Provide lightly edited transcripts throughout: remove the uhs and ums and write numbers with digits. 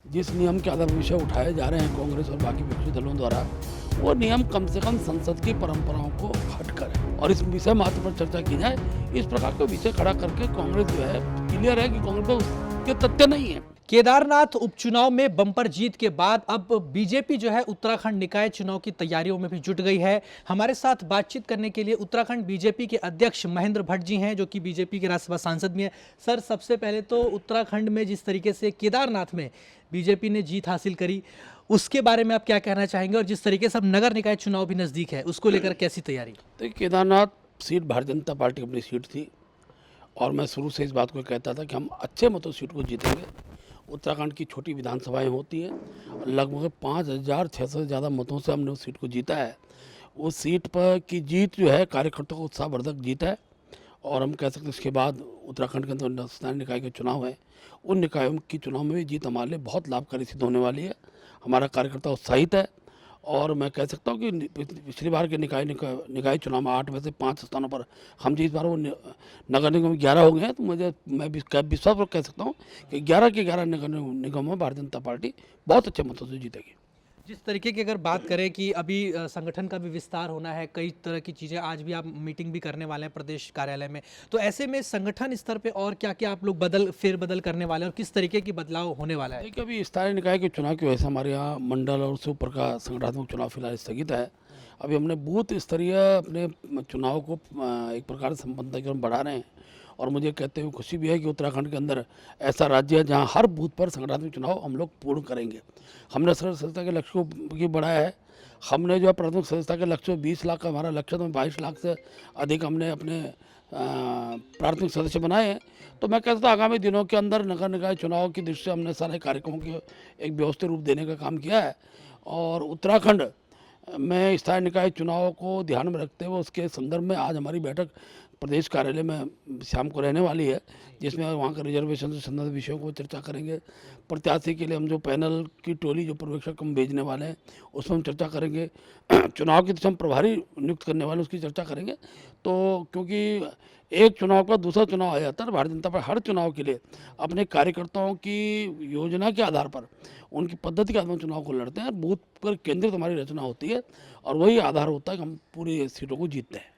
जिस नियम के आधार पर विषय उठाए जा रहे हैं कांग्रेस और बाकी विपक्षी दलों द्वारा, वो नियम कम से कम संसद की परंपराओं को हटकर है और इस विषय मात्र पर चर्चा की जाए। इस प्रकार के विषय खड़ा करके कांग्रेस जो है क्लियर है कि कांग्रेस में उसके तथ्य नहीं है। केदारनाथ उपचुनाव में बम्पर जीत के बाद अब बीजेपी जो है उत्तराखंड निकाय चुनाव की तैयारियों में भी जुट गई है। हमारे साथ बातचीत करने के लिए उत्तराखंड बीजेपी के अध्यक्ष महेंद्र भट्ट जी हैं, जो कि बीजेपी के राज्यसभा सांसद भी हैं। सर, सबसे पहले तो उत्तराखंड में जिस तरीके से केदारनाथ में बीजेपी ने जीत हासिल करी, उसके बारे में आप क्या कहना चाहेंगे, और जिस तरीके से अब नगर निकाय चुनाव भी नजदीक है, उसको लेकर कैसी तैयारी? तो केदारनाथ सीट भारतीय जनता पार्टी की अपनी सीट थी और मैं शुरू से इस बात को कहता था कि हम अच्छे मतों सीट को जीतेंगे। उत्तराखंड की छोटी विधानसभाएं होती हैं और लगभग 5,600 से ज़्यादा मतों से हमने उस सीट को जीता है। उस सीट पर की जीत जो है कार्यकर्ताओं को उत्साहवर्धक जीत है और हम कह सकते हैं इसके बाद उत्तराखंड के अंदर स्थानीय निकाय के चुनाव है, उन निकायों की चुनाव में भी जीत हमारे लिए बहुत लाभकारी सिद्ध होने वाली है। हमारा कार्यकर्ता उत्साहित है और मैं कह सकता हूँ कि पिछली बार के निकाय चुनाव में 8 में से 5 स्थानों पर हम जिस बार वो नगर निगम में 11 हो गए हैं, तो मैं विश्वास पर कह सकता हूँ कि 11 के 11 नगर निगमों में भारतीय जनता पार्टी बहुत अच्छे मतों से जीतेगी। जिस तरीके की अगर बात करें कि अभी संगठन का भी विस्तार होना है, कई तरह की चीज़ें, आज भी आप मीटिंग भी करने वाले हैं प्रदेश कार्यालय में, तो ऐसे में संगठन स्तर पे और क्या क्या आप लोग फेरबदल करने वाले हैं और किस तरीके की बदलाव होने वाला है? देखिए, अभी स्थानीय निकाय के चुनाव की वजह से हमारे यहाँ मंडल और उससे ऊपर का संगठनात्मक चुनाव फिलहाल स्थगित है। अभी हमने बूथ स्तरीय अपने चुनाव को एक प्रकार से संपन्नता की ओर बढ़ा रहे हैं और मुझे कहते हुए खुशी भी है कि उत्तराखंड के अंदर ऐसा राज्य है जहाँ हर बूथ पर संगठनात्मक चुनाव हम लोग पूर्ण करेंगे। हमने सदस्यता के लक्ष्य को भी बढ़ाया है। हमने जो है प्राथमिक सदस्यता के लक्ष्य 20 लाख का हमारा लक्ष्य, तो 22 लाख से अधिक हमने अपने प्राथमिक सदस्य बनाए हैं। तो मैं कहता हूँ आगामी दिनों के अंदर नगर निकाय चुनाव की दृष्टि से हमने सारे कार्यक्रमों को एक व्यवस्थित रूप देने का काम किया है और उत्तराखंड में स्थानीय निकाय चुनाव को ध्यान में रखते हुए उसके संदर्भ में आज हमारी बैठक प्रदेश कार्यालय में शाम को रहने वाली है, जिसमें वहाँ का रिजर्वेशन से संबंधित विषयों को चर्चा करेंगे। प्रत्याशी के लिए हम जो पैनल की टोली जो पर्यवेक्षक हम भेजने वाले हैं उसमें हम चर्चा करेंगे। चुनाव की हम प्रभारी नियुक्त करने वाले उसकी चर्चा करेंगे। तो क्योंकि एक चुनाव का दूसरा चुनाव आ जाता है, भारतीय जनता पार्टी हर चुनाव के लिए अपने कार्यकर्ताओं की योजना के आधार पर, उनकी पद्धति के आधार पर चुनाव को लड़ते हैं। बूथ पर केंद्रित हमारी रचना होती है और वही आधार होता है कि हम पूरी सीटों को जीतते हैं।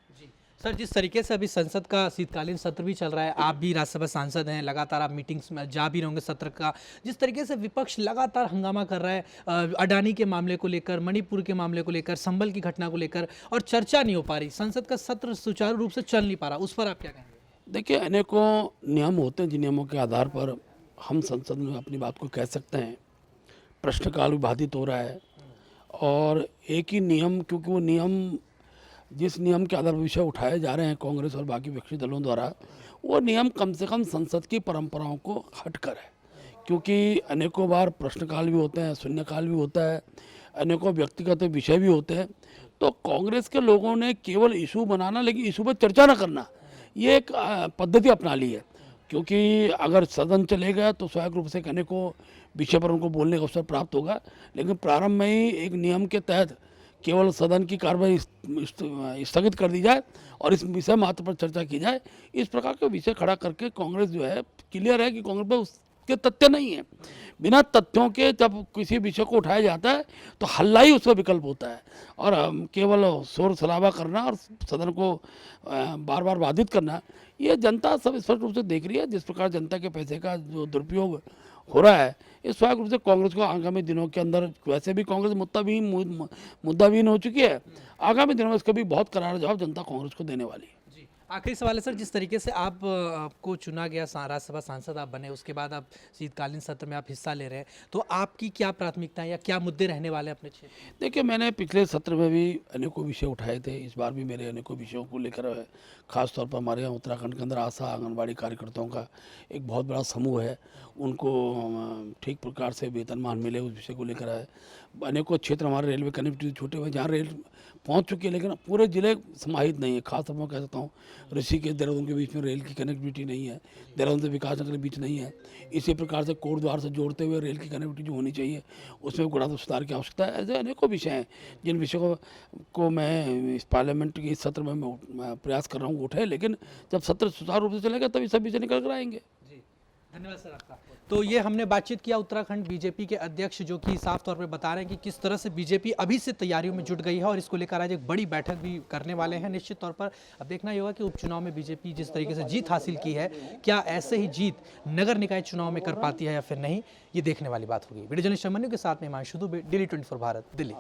सर, जिस तरीके से अभी संसद का शीतकालीन सत्र भी चल रहा है, आप भी राज्यसभा सांसद हैं, लगातार आप मीटिंग्स में जा भी रहोगे सत्र का, जिस तरीके से विपक्ष लगातार हंगामा कर रहा है अडानी के मामले को लेकर, मणिपुर के मामले को लेकर, संभल की घटना को लेकर, और चर्चा नहीं हो पा रही, संसद का सत्र सुचारू रूप से चल नहीं पा रहा, उस पर आप क्या कहेंगे? देखिए, अनेकों नियम होते हैं जिन नियमों के आधार पर हम संसद में अपनी बात को कह सकते हैं। प्रश्नकाल भी बाधित हो रहा है और एक ही नियम, क्योंकि वो नियम जिस नियम के आधार पर विषय उठाए जा रहे हैं कांग्रेस और बाकी विपक्षी दलों द्वारा, वो नियम कम से कम संसद की परंपराओं को हटकर है। क्योंकि अनेकों बार प्रश्नकाल भी होते हैं, शून्यकाल भी होता है, अनेकों व्यक्तिगत विषय भी होते हैं। तो कांग्रेस के लोगों ने केवल इशू बनाना, लेकिन इशू पर चर्चा न करना, ये एक पद्धति अपना ली है। क्योंकि अगर सदन चले गया तो स्वाभाविक रूप से अनेकों विषय पर उनको बोलने का अवसर प्राप्त होगा, लेकिन प्रारंभ में ही एक नियम के तहत केवल सदन की कार्रवाई स्थगित कर दी जाए और इस विषय मात्र पर चर्चा की जाए। इस प्रकार के विषय खड़ा करके कांग्रेस जो है क्लियर है कि कांग्रेस में उसके तथ्य नहीं है। बिना तथ्यों के जब किसी विषय को उठाया जाता है तो हल्ला ही उसका विकल्प होता है और केवल शोर शराबा करना और सदन को बार बार बाधित करना, ये जनता सब स्पष्ट रूप से देख रही है। जिस प्रकार जनता के पैसे का जो दुरुपयोग हो रहा है, इस स्वाभाविक रूप से कांग्रेस को आगामी दिनों के अंदर, वैसे भी कांग्रेस मुद्दाविहीन हो चुकी है, आगामी दिनों में इसका भी बहुत करारा जवाब जनता कांग्रेस को देने वाली है। जी, आखिरी सवाल है सर, जिस तरीके से आपको चुना गया, राज्यसभा सांसद आप बने, उसके बाद आप शीतकालीन सत्र में आप हिस्सा ले रहे हैं, तो आपकी क्या प्राथमिकता या क्या मुद्दे रहने वाले अपने क्षेत्र? देखिए, मैंने पिछले सत्र में भी अनेकों विषय उठाए थे, इस बार भी मेरे अनेकों विषयों को लेकर है। खासतौर पर हमारे यहाँ उत्तराखंड के अंदर आशा आंगनबाड़ी कार्यकर्ताओं का एक बहुत बड़ा समूह है, उनको ठीक प्रकार से वेतनमान मिले, उस विषय को लेकर है। अनेकों क्षेत्र हमारे रेलवे कनेक्टिविटी छोटे हुए जहाँ रेल पहुँच चुकी है, लेकिन पूरे ज़िले समाहित नहीं है। खासतौर पर कह सकता हूँ ऋषिकेश देहरादून के बीच में रेल की कनेक्टिविटी नहीं है, देहरादून से विकासनगर के बीच नहीं है। इसी प्रकार से कोटद्वार से जोड़ते हुए रेल की कनेक्टिविटी जो होनी चाहिए, उसमें गुणात्मक सुधार की आवश्यकता है। ऐसे अनेकों विषय हैं जिन विषयों को मैं इस पार्लियामेंट के इस सत्र में मैं प्रयास कर रहा हूँ उठे, लेकिन जब सत्र सुचारू रूप से चलेगा तभी सब विषय निकल कर आएंगे। धन्यवाद सर आपका। तो ये हमने बातचीत किया उत्तराखंड बीजेपी के अध्यक्ष, जो कि साफ तौर पे बता रहे हैं कि किस तरह से बीजेपी अभी से तैयारियों में जुट गई है और इसको लेकर आज एक बड़ी बैठक भी करने वाले हैं। निश्चित तौर पर अब देखना ही होगा कि उपचुनाव में बीजेपी जिस तरीके से जीत हासिल की है, क्या ऐसे ही जीत नगर निकाय चुनाव में कर पाती है या फिर नहीं, ये देखने वाली बात होगी। वीडियो जर्नलिस्ट अमन्यु के साथ में हिमांशु दुबे, डेली 24 भारत, दिल्ली।